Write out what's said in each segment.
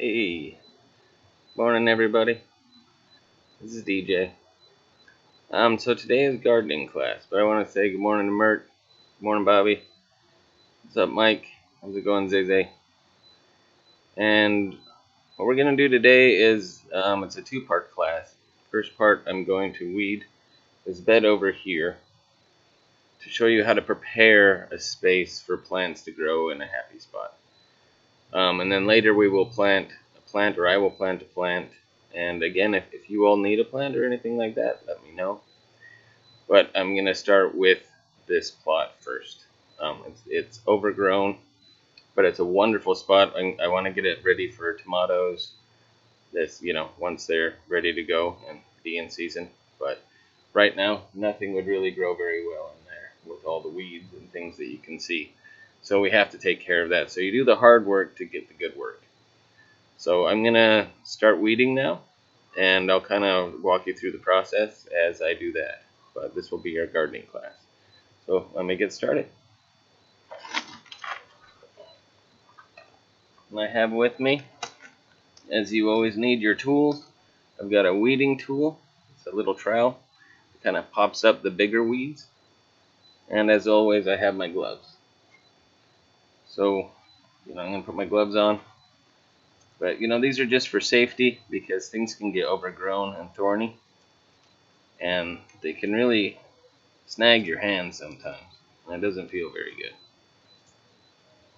Hey, morning everybody. This is DJ. So today is gardening class, but I want to say good morning to Mert. Good morning, Bobby. What's up, Mike? How's it going, Zay? And what we're gonna do today is it's a two-part class. First part, I'm going to weed this bed over here to show you how to prepare a space for plants to grow in a happy spot. And then later we will plant a plant, or I will plant a plant. And again, if you all need a plant or anything like that, let me know. But I'm going to start with this plot first. It's overgrown, but it's a wonderful spot. I want to get it ready for tomatoes. Once they're ready to go and be in season. But right now, nothing would really grow very well in there with all the weeds and things that you can see. So we have to take care of that. So you do the hard work to get the good work. So I'm going to start weeding now, and I'll kind of walk you through the process as I do that. But this will be our gardening class. So let me get started. I have with me, as you always need your tools, I've got a weeding tool. It's a little trowel. It kind of pops up the bigger weeds. And as always, I have my gloves. So, I'm going to put my gloves on. But, these are just for safety because things can get overgrown and thorny. And they can really snag your hands sometimes. And it doesn't feel very good.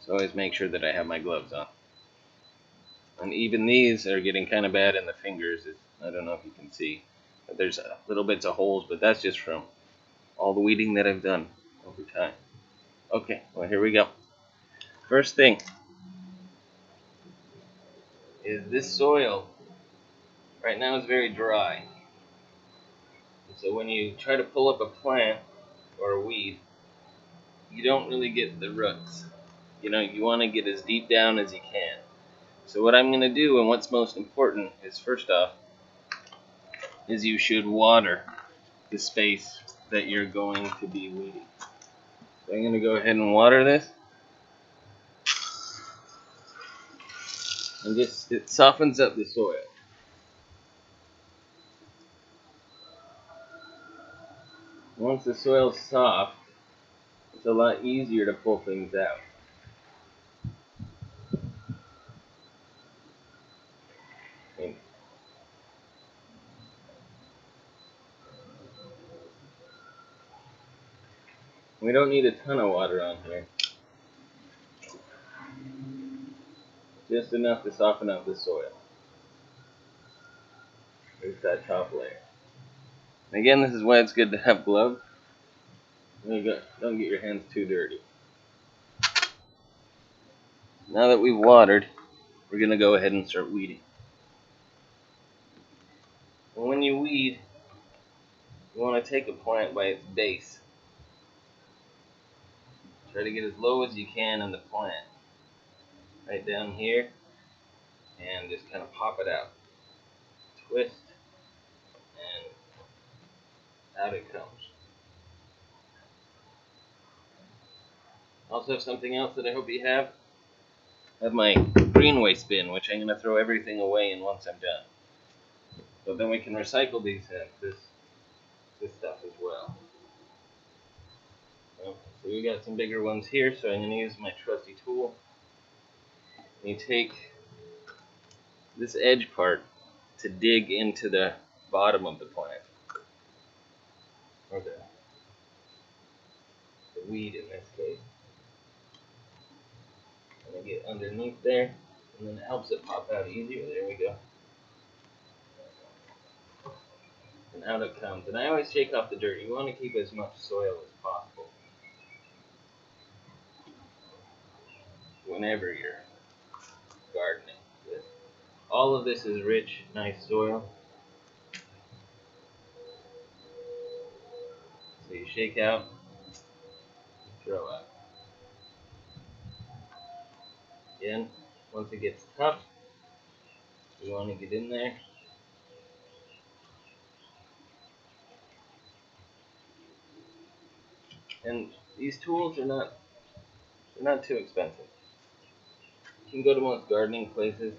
So always make sure that I have my gloves on. And even these are getting kind of bad in the fingers. I don't know if you can see. But there's little bits of holes, but that's just from all the weeding that I've done over time. Okay, well here we go. First thing is this soil right now is very dry. So when you try to pull up a plant or a weed, you don't really get the roots. You want to get as deep down as you can. So what I'm going to do, and what's most important, is first off, is you should water the space that you're going to be weeding. So I'm going to go ahead and water this. And it softens up the soil. Once the soil's soft, it's a lot easier to pull things out. We don't need a ton of water on here. Just enough to soften up the soil. There's that top layer. And again, this is why it's good to have gloves. Don't get your hands too dirty. Now that we've watered, we're going to go ahead and start weeding. And when you weed, you want to take a plant by its base. Try to get as low as you can in the plant. Right down here. And just kind of pop it out. Twist. And out it comes. Also have something else that I hope you have. I have my Greenway bin, which I'm going to throw everything away in once I'm done. But then we can recycle this stuff as well. So we got some bigger ones here, so I'm going to use my trusty tool. You take this edge part to dig into the bottom of the plant, or the weed in this case. And I get underneath there, and then it helps it pop out easier. There we go. And out it comes. And I always shake off the dirt. You want to keep as much soil as possible whenever you're gardening. All of this is rich, nice soil. So you shake out, throw out. Again, once it gets tough, you want to get in there. And these tools are not too expensive. You can go to most gardening places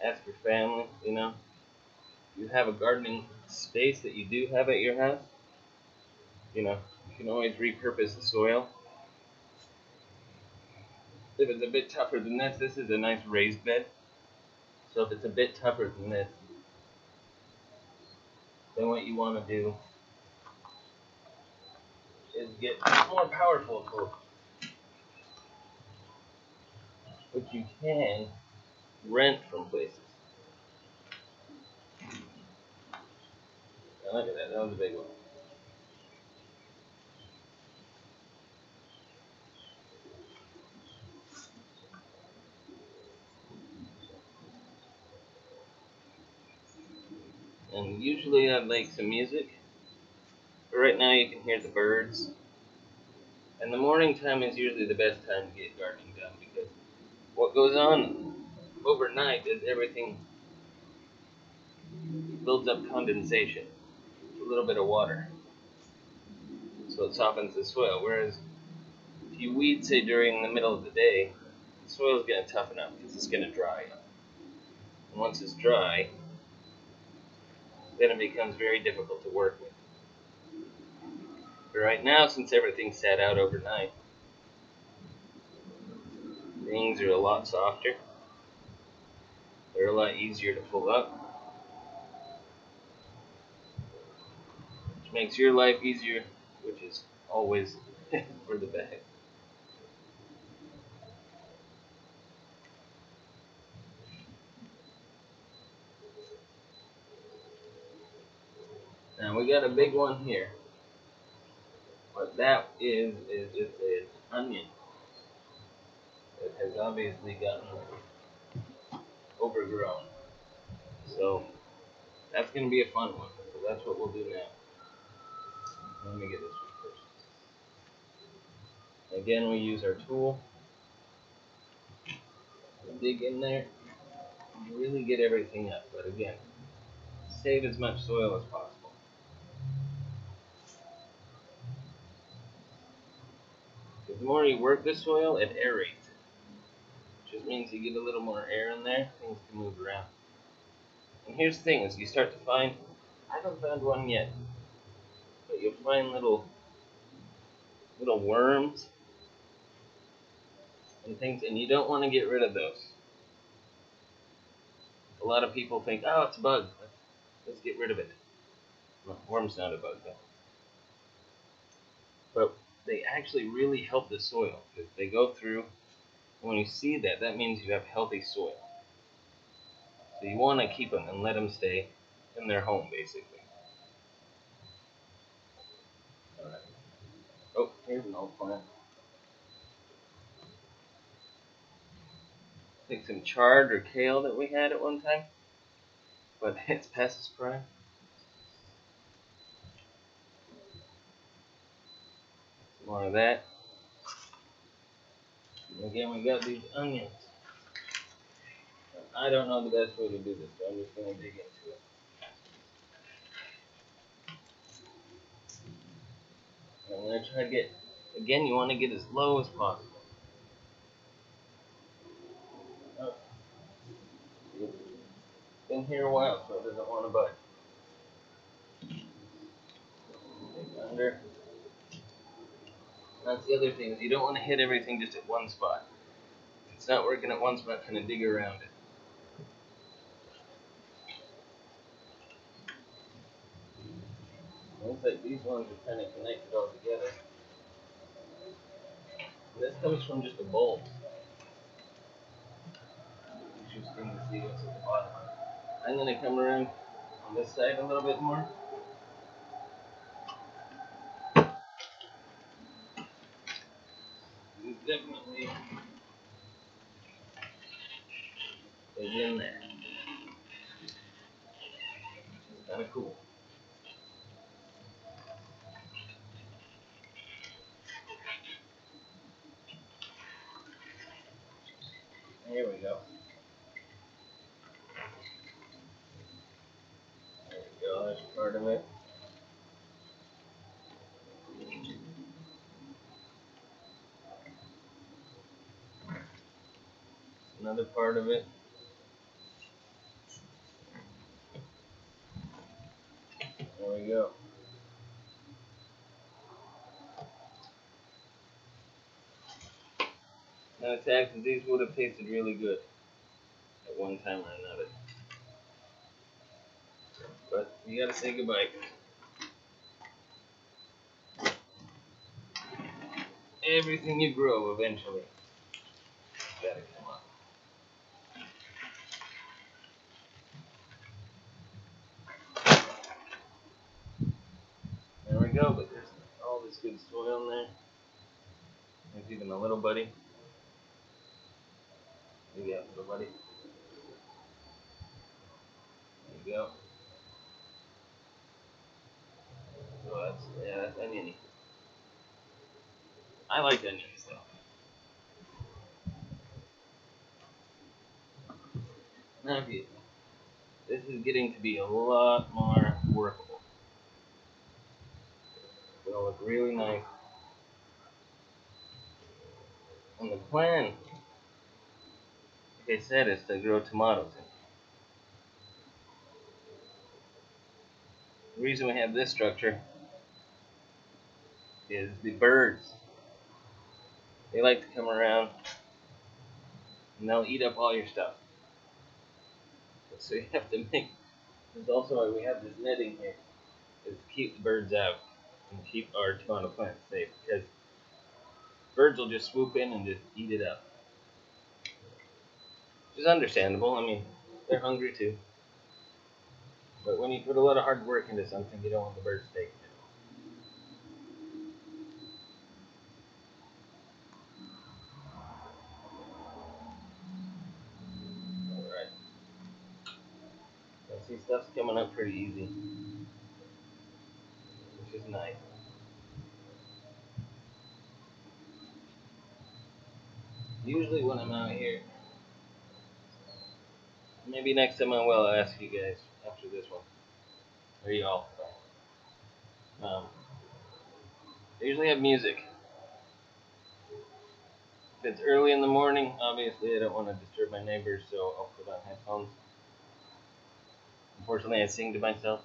ask your family, you have a gardening space that you do have at your house, you can always repurpose the soil. If it's a bit tougher than this is a nice raised bed. So if it's a bit tougher than this, then what you want to do is get more powerful tools, which you can rent from places. Now look at that, that was a big one. And usually I'd like some music, but right now you can hear the birds. And the morning time is usually the best time to get gardening done, because what goes on overnight is everything builds up condensation, a little bit of water, so it softens the soil. Whereas if you weed, say, during the middle of the day, the soil's going to toughen up because it's going to dry up. And once it's dry, then it becomes very difficult to work with. But right now, since everything sat out overnight, things are a lot softer. They're a lot easier to pull up, which makes your life easier, which is always for the best. Now we got a big one here. What that is it's an onion that has obviously gotten overgrown. So that's going to be a fun one. So that's what we'll do now. Let me get this one first. Again, we use our tool. Dig in there and really get everything up. But again, save as much soil as possible. Because the more you work the soil, it aerates it. Which just means you get a little more air in there, things can move around. And here's the thing, as you start to find, I haven't found one yet, but you'll find little worms and things, and you don't want to get rid of those. A lot of people think, oh, it's a bug, let's get rid of it. No, worm's not a bug though. But they actually really help the soil, because they go through, and when you see that, that means you have healthy soil. So you want to keep them and let them stay in their home, basically. Alright. Oh, here's an old plant. Take some chard or kale that we had at one time, but it's past its prime. Some more of that. And again, we got these onions. I don't know the best way to do this, so I'm just going to dig into it. And I'm going to try to get, again, you want to get as low as possible. Oh, it's been here a while, so it doesn't want to budge. Dig under. That's the other thing, is you don't want to hit everything just at one spot. If it's not working at one spot, kind of dig around it. Looks like these ones are kind of connected all together. And this comes from just a bulb. Interesting to see what's at the bottom. I'm going to come around on this side a little bit more. There's definitely is in there. It's kind of cool. Here we go. There we go, that's part of it. Another part of it. go. Now it's sad because these would have tasted really good at one time or another. But you gotta say goodbye. Everything you grow eventually gotta come up. There we go, but there's all this good soil in there. There's even a little buddy. There you go, little buddy. There you go. So that's oniony. I like onions though. Now this is getting to be a lot more workable. It'll look really nice. And the plan, like I said, is to grow tomatoes in. The reason we have this structure is the birds. They like to come around and they'll eat up all your stuff. So you have to make, there's also why we have this netting here, is to keep the birds out and keep our tomato plants safe, because birds will just swoop in and just eat it up. Which is understandable, I mean, they're hungry too. But when you put a lot of hard work into something, you don't want the birds taking it. Alright. So see, stuff's coming up pretty easy, which is nice. Usually when I'm out here, maybe next time I will, I'll ask you guys after this one. Or y'all. I usually have music. If it's early in the morning, obviously I don't want to disturb my neighbors, so I'll put on headphones. Unfortunately, I sing to myself.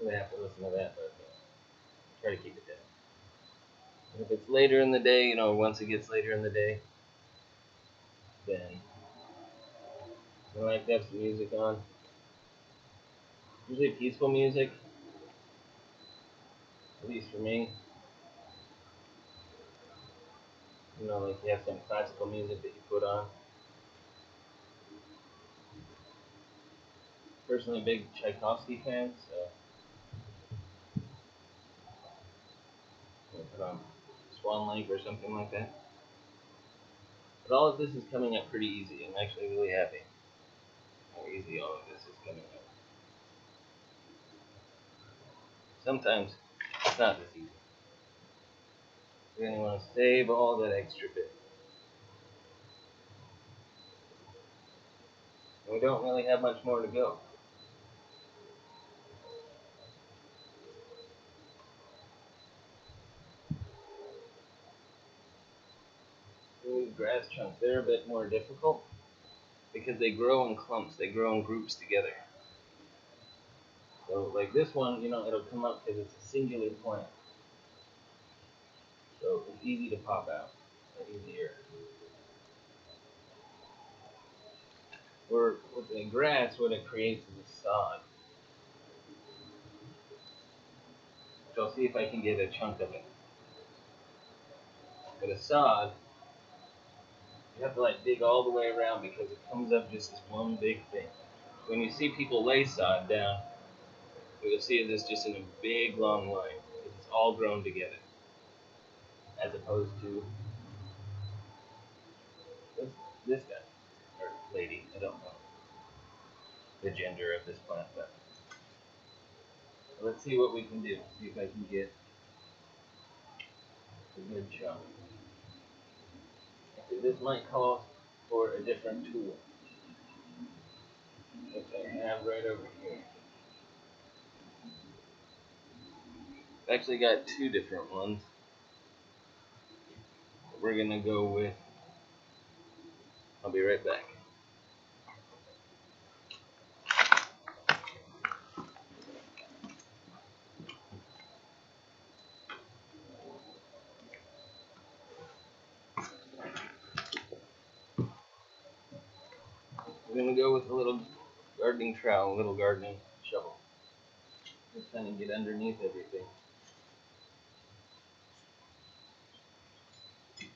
So I have to listen to that, but try to keep it down. And if it's later in the day, once it gets later in the day, then I like to have some music on. Usually peaceful music, at least for me. Like you have some classical music that you put on. Personally, a big Tchaikovsky fan, so I put on Swan Lake or something like that. But all of this is coming up pretty easy. I'm actually really happy how easy all of this is coming up. Sometimes it's not this easy. You're going to want to save all that extra bit. And we don't really have much more to go. These grass chunks, they're a bit more difficult because they grow in clumps, they grow in groups together. So like this one, it'll come up because it's a singular plant. So it's easy to pop out, easier. Or with the grass, what it creates is a sod. So I'll see if I can get a chunk of it. But a sod, you have to dig all the way around because it comes up just as one big thing. When you see people lay sod down, you'll see this just in a big long line. It's all grown together. As opposed to this guy, or lady, I don't know the gender of this plant, but let's see what we can do. See if I can get a good chunk. Okay, this might call for a different tool, which I have right over here. I've actually got two different ones. We're gonna go with. I'll be right back. I'm going to go with a little gardening trowel, a little gardening shovel. Just kind of get underneath everything. It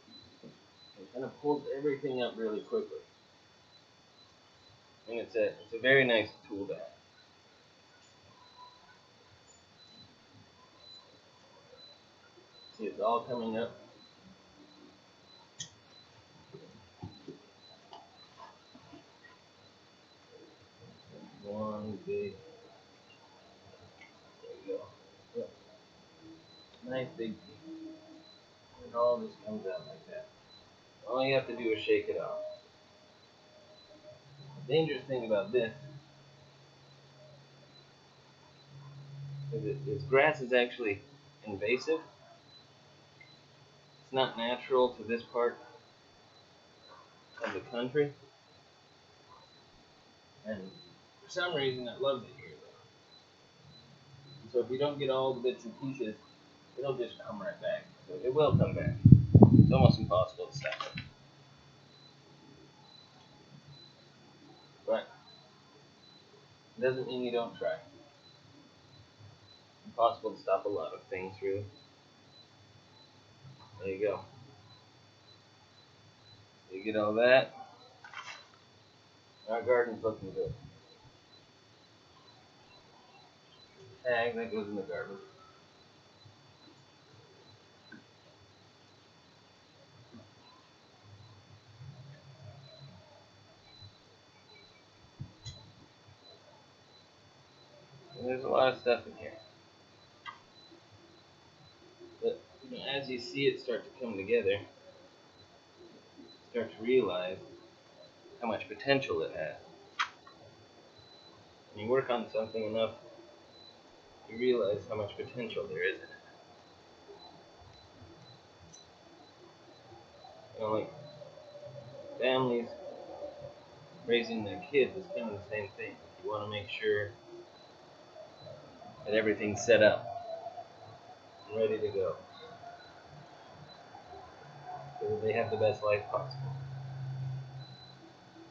kind of pulls everything up really quickly. And it's a very nice tool to have. See, it's all coming up. One big, there you go. Look, nice big piece. And all this comes out like that. All you have to do is shake it off. The dangerous thing about this is grass is actually invasive. It's not natural to this part of the country. And for some reason it loves it here though. And so if you don't get all the bits and pieces, it'll just come right back. So it will come back. It's almost impossible to stop it. But it doesn't mean you don't try. It's impossible to stop a lot of things, really. There you go. You get all that. Our garden's looking good. Tag, that goes in the garden. And there's a lot of stuff in here. But as you see it start to come together, you start to realize how much potential it has. When you work on something enough, you realize how much potential there is in it. Like families raising their kids is kind of the same thing. You want to make sure that everything's set up and ready to go, so that they have the best life possible.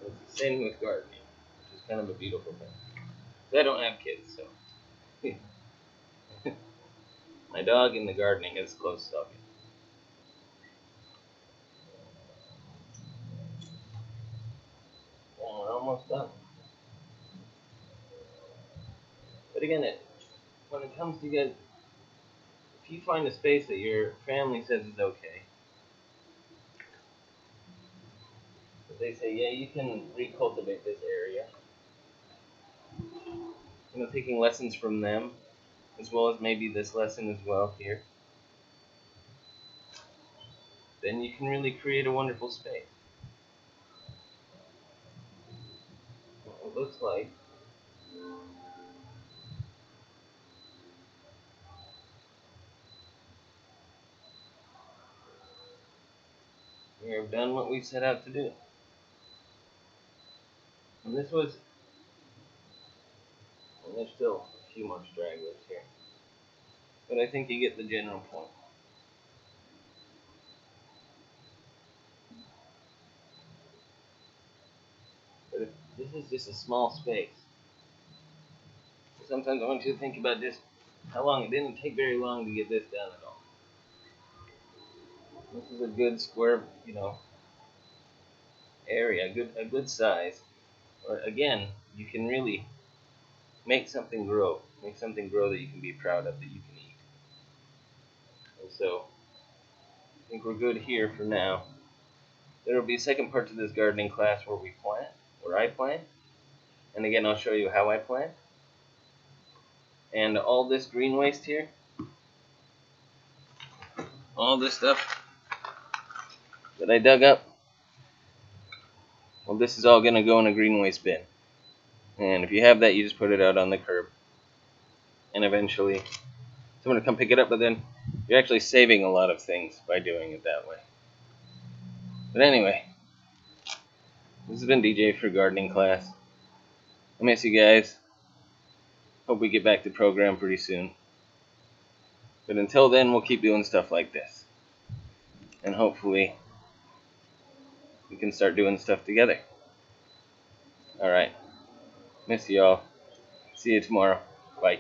And it's the same with gardening, which is kind of a beautiful thing. But I don't have kids, so my dog and the gardening is close talking. Well, we're almost done. But again, when it comes to if you find a space that your family says is okay, that they say, yeah, you can recultivate this area, taking lessons from them, as well as maybe this lesson as well here, then you can really create a wonderful space. What it looks like we have done what we set out to do. And this was, and there's still a few more stragglers here, but I think you get the general point. But if this is just a small space, sometimes I want you to think about just how long. It didn't take very long to get this done at all. This is a good square, area, a good size. Or again, you can really make something grow that you can be proud of, that you can eat. And so, I think we're good here for now. There will be a second part to this gardening class where I plant, and again, I'll show you how I plant. And all this green waste here, all this stuff that I dug up, well, this is all going to go in a green waste bin. And if you have that, you just put it out on the curb. And eventually, someone will come pick it up, but then you're actually saving a lot of things by doing it that way. But anyway, this has been DJ for Gardening Class. I miss you guys. Hope we get back to program pretty soon. But until then, we'll keep doing stuff like this. And hopefully, we can start doing stuff together. Alright. Miss y'all. See you tomorrow. Bye.